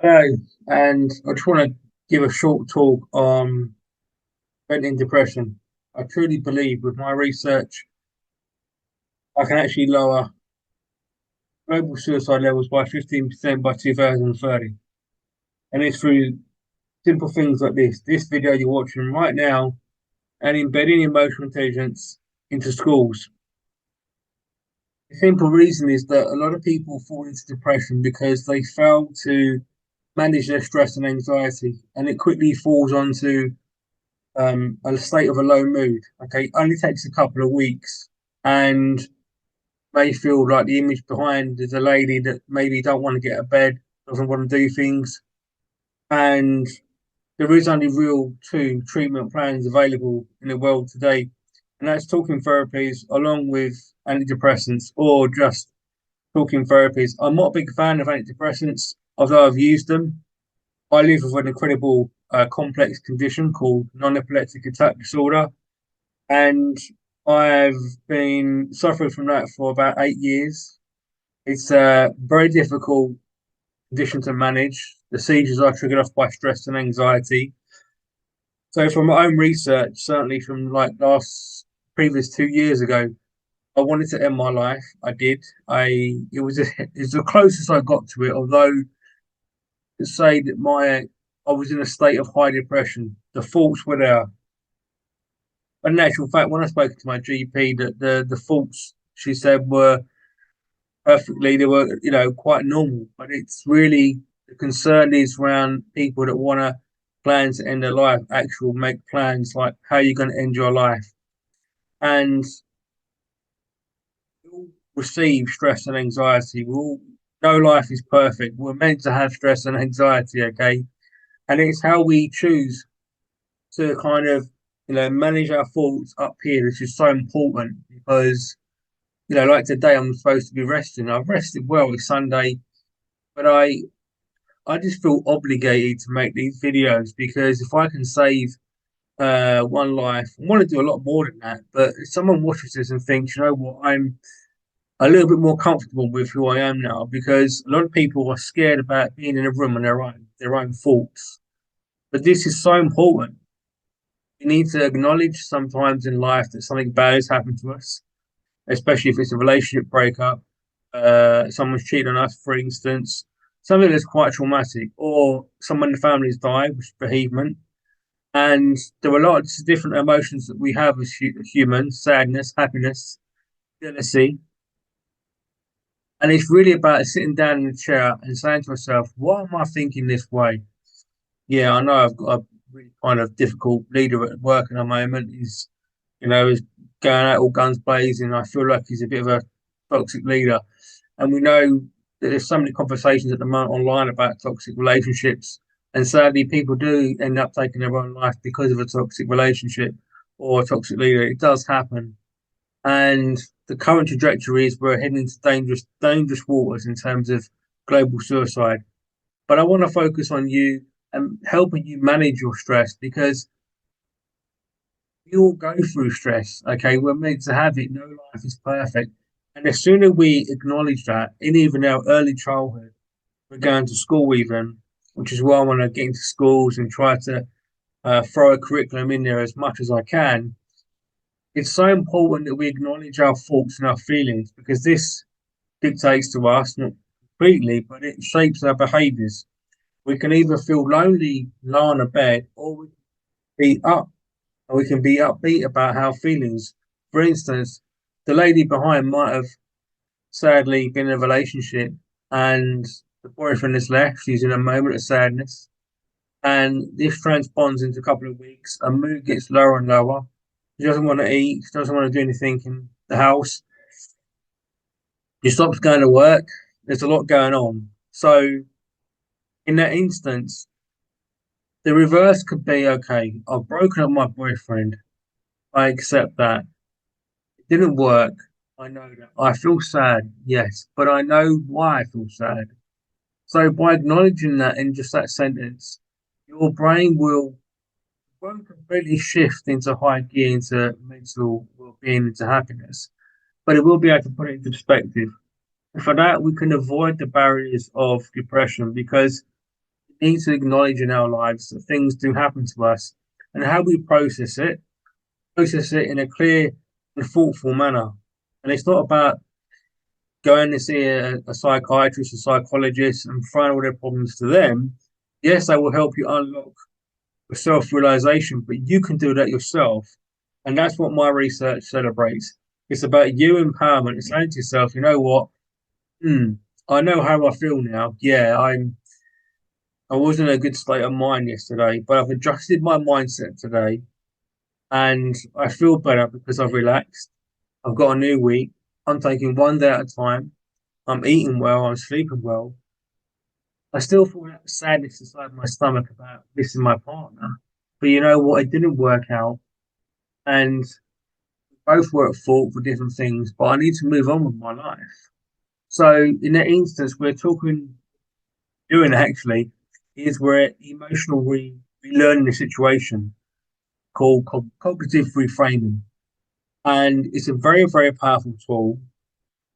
Hello, and I just want to give a short talk on preventing depression. I truly believe with my research, I can actually lower global suicide levels by 15% by 2030. And it's through simple things like this video you're watching right now, and embedding emotional intelligence into schools. The simple reason is that a lot of people fall into depression because they fail to manage their stress and anxiety, and it quickly falls onto a state of a low mood. Okay, only takes a couple of weeks, and may feel like the image behind is a lady that maybe don't want to get out of bed, doesn't want to do things, and there is only real two treatment plans available in the world today, and that's talking therapies along with antidepressants or just talking therapies. I'm not a big fan of antidepressants, although I've used them. I live with an incredible complex condition called non-epileptic attack disorder, and I've been suffering from that for about 8 years. It's a very difficult condition to manage. The seizures are triggered off by stress and anxiety. So, from my own research, certainly from like last previous 2 years ago, I wanted to end my life. I did. It was the closest I got to it. Although to say that my I was in a state of high depression, the thoughts were there. But in actual fact, when I spoke to my GP, that the thoughts she said were perfectly, they were quite normal. But it's really the concern is around people that want to plan to end their life, actual make plans like how you're going to end your life, and we all receive stress and anxiety. We all no life is perfect. We're meant to have stress and anxiety, okay, and it's how we choose to kind of manage our thoughts up here, which is so important because like today, I'm supposed to be resting. I've rested well. It's Sunday, but I just feel obligated to make these videos because if I can save one life, I want to do a lot more than that. But if someone watches this and thinks, you know what, I'm a little bit more comfortable with who I am now because a lot of people are scared about being in a room on their own thoughts. But this is so important. You need to acknowledge sometimes in life that something bad has happened to us, especially if it's a relationship breakup, someone's cheated on us, for instance, something that's quite traumatic, or someone in the family has died, which is bereavement. And there are lots of different emotions that we have as humans: sadness, happiness, jealousy. And it's really about sitting down in the chair and saying to myself, why am I thinking this way? Yeah, I know I've got a really kind of difficult leader at work at the moment. He's going out all guns blazing. I feel like he's a bit of a toxic leader. And we know that there's so many conversations at the moment online about toxic relationships. And sadly, people do end up taking their own life because of a toxic relationship or a toxic leader. It does happen. And the current trajectory is we're heading into dangerous waters in terms of global suicide. But I want to focus on you and helping you manage your stress because we all go through stress. Okay, we're meant to have it. No life is perfect. And the sooner we acknowledge that, in even our early childhood, we're going to school even, which is why I want to get into schools and try to throw a curriculum in there as much as I can. It's so important that we acknowledge our thoughts and our feelings because this dictates to us, not completely, but it shapes our behaviors. We can either feel lonely, lie on a bed, or we can be up, or we can be upbeat about our feelings. For instance, the lady behind might have sadly been in a relationship and the boyfriend has left. She's in a moment of sadness. And this transponds into a couple of weeks. Her mood gets lower and lower. She doesn't want to eat. She doesn't want to do anything in the house. She stops going to work. There's a lot going on. So, in that instance, the reverse could be okay. I've broken up with my boyfriend. I accept that. It didn't work. I know that. I feel sad, yes, but I know why I feel sad. So by acknowledging that in just that sentence, your brain won't completely shift into high gear, into mental well-being, into happiness, but it will be able to put it into perspective. And for that, we can avoid the barriers of depression because need to acknowledge in our lives that things do happen to us and how we process it in a clear and thoughtful manner. And it's not about going to see a psychiatrist, a psychologist, and throwing all their problems to them. Yes, they will help you unlock the self realization, but you can do that yourself. And that's what my research celebrates. It's about you empowerment. It's saying to yourself, you know what? Hmm, I know how I feel now. Yeah, I wasn't in a good state of mind yesterday, but I've adjusted my mindset today and I feel better because I've relaxed. I've got a new week. I'm taking one day at a time. I'm eating well. I'm sleeping well. I still feel that sadness inside my stomach about missing my partner. But you know what? It didn't work out. And both were at fault for different things, but I need to move on with my life. So in that instance, we're doing actually, is we're emotional relearning the situation called cognitive reframing. And it's a very, very powerful tool.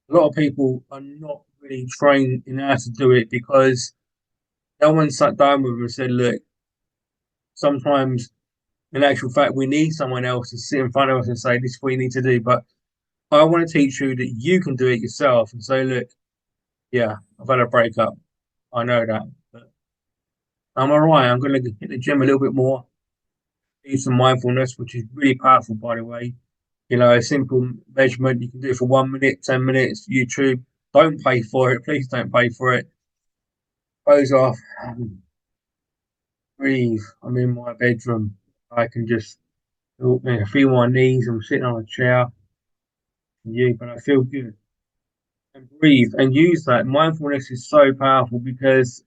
A lot of people are not really trained in how to do it because no one sat down with them and said, look, sometimes in actual fact, we need someone else to sit in front of us and say, this is what you need to do. But I want to teach you that you can do it yourself and say, look, yeah, I've had a breakup. I know that. But I'm all right. I'm going to hit the gym a little bit more, do some mindfulness, which is really powerful, by the way. You know, a simple measurement. You can do it for 1 minute, 10 minutes, YouTube. Don't pay for it. Please don't pay for it. Close off. Breathe. I'm in my bedroom. I can just feel my knees. I'm sitting on a chair. But I feel good. And breathe and use that. Mindfulness is so powerful because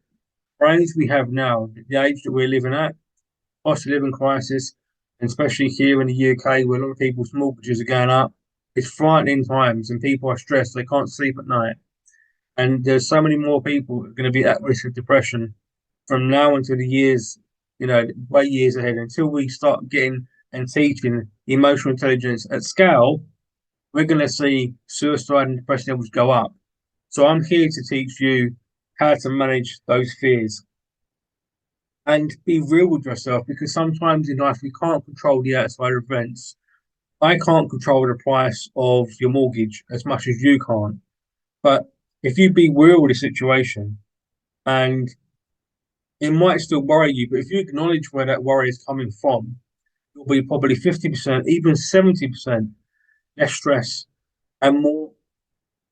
brains we have now, the age that we're living at, cost of living crisis, and especially here in the UK where a lot of people's mortgages are going up, it's frightening times and people are stressed. They can't sleep at night. And there's so many more people who are going to be at risk of depression from now until the years, way years ahead, until we start getting and teaching emotional intelligence at scale, we're going to see suicide and depression levels go up. So I'm here to teach you how to manage those fears and be real with yourself because sometimes in life we can't control the outside events. I can't control the price of your mortgage as much as you can't. But if you be real with the situation and it might still worry you, but if you acknowledge where that worry is coming from, you'll be probably 50%, even 70% less stress and more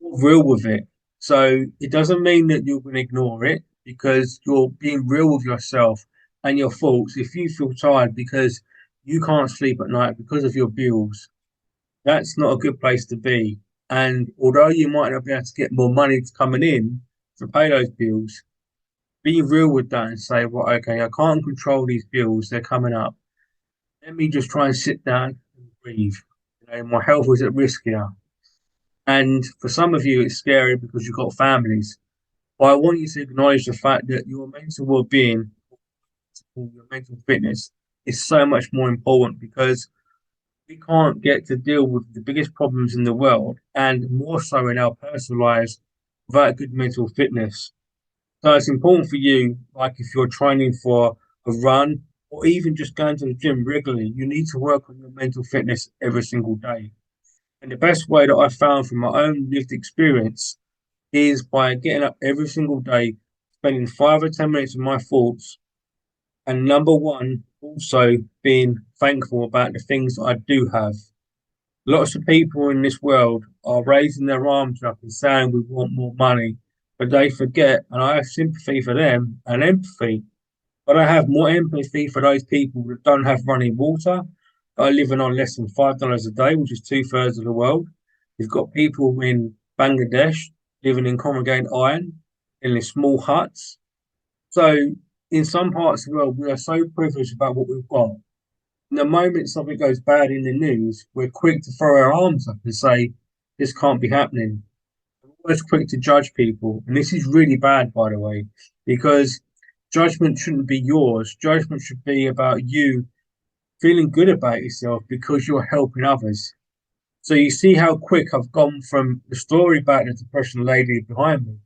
real with it. So it doesn't mean that you're going to ignore it because you're being real with yourself and your thoughts. If you feel tired because you can't sleep at night because of your bills, that's not a good place to be. And although you might not be able to get more money coming in to pay those bills, be real with that and say, well, okay, I can't control these bills, they're coming up. Let me just try and sit down and breathe. My health is at risk here. And for some of you, it's scary because you've got families. But I want you to acknowledge the fact that your mental well-being, your mental fitness, is so much more important because we can't get to deal with the biggest problems in the world and more so in our personal lives without good mental fitness. So it's important for you, like if you're training for a run or even just going to the gym regularly, you need to work on your mental fitness every single day. And the best way that I found from my own lived experience is by getting up every single day, spending 5 or 10 minutes with my thoughts, and number one, also being thankful about the things that I do have. Lots of people in this world are raising their arms up and saying we want more money, but they forget, and I have sympathy for them and empathy, but I have more empathy for those people that don't have running water, that are living on less than $5 a day, which is two-thirds of the world. You've got people in Bangladesh living in corrugated iron in small huts. So in some parts of the world, we are so privileged about what we've got. And the moment something goes bad in the news, we're quick to throw our arms up and say, this can't be happening. We're always quick to judge people. And this is really bad, by the way, because judgment shouldn't be yours. Judgment should be about you feeling good about yourself because you're helping others. So you see how quick I've gone from the story about the depression lady behind me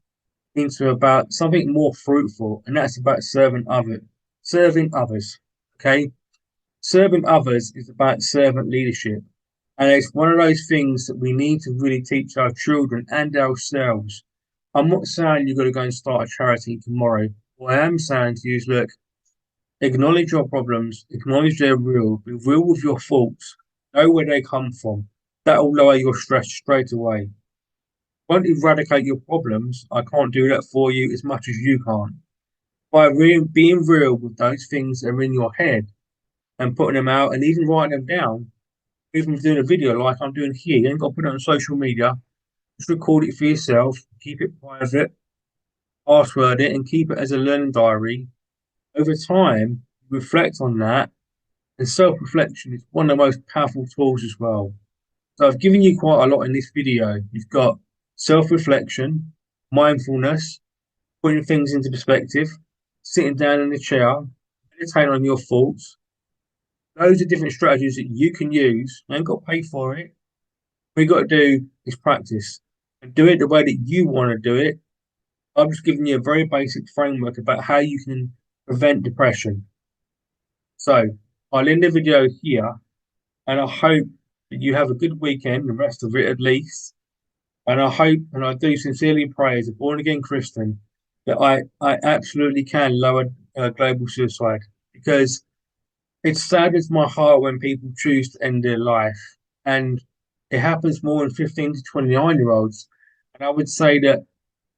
into about something more fruitful, and that's about serving others. Okay, serving others is about servant leadership, and it's one of those things that we need to really teach our children and ourselves. I'm not saying you've got to go and start a charity tomorrow. What I am saying to you is, look, acknowledge your problems, acknowledge they're real, be real with your faults, know where they come from. That'll lower your stress straight away. Won't eradicate your problems. I can't do that for you as much as you can't. By being real with those things that are in your head and putting them out and even writing them down, even doing a video like I'm doing here, you ain't got to put it on social media. Just record it for yourself, keep it private, password it, and keep it as a learning diary. Over time, reflect on that, and self reflection is one of the most powerful tools as well. So I've given you quite a lot in this video. You've got self reflection, mindfulness, putting things into perspective, sitting down in the chair, meditating on your thoughts. Those are different strategies that you can use. You ain't got to pay for it. What you got to do is practice and do it the way that you want to do it. I'm just giving you a very basic framework about how you can prevent depression. So I'll end the video here, and I hope that you have a good weekend, the rest of it at least. And I hope and I do sincerely pray as a born again Christian that I absolutely can lower global suicide, because it saddens my heart when people choose to end their life. And it happens more in 15 to 29-year-olds. And I would say that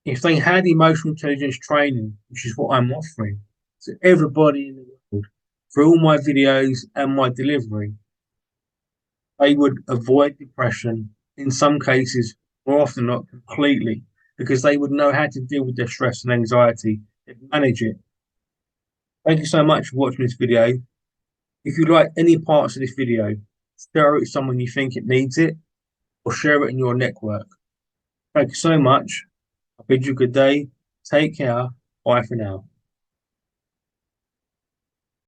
if they had emotional intelligence training, which is what I'm offering to everybody in the world for all my videos and my delivery, they would avoid depression in some cases, more often not completely, because they would know how to deal with their stress and anxiety and manage it. Thank you so much for watching this video. If you like any parts of this video, share it with someone you think it needs it, or share it in your network. Thank you so much. I bid you good day. Take care. Bye for now.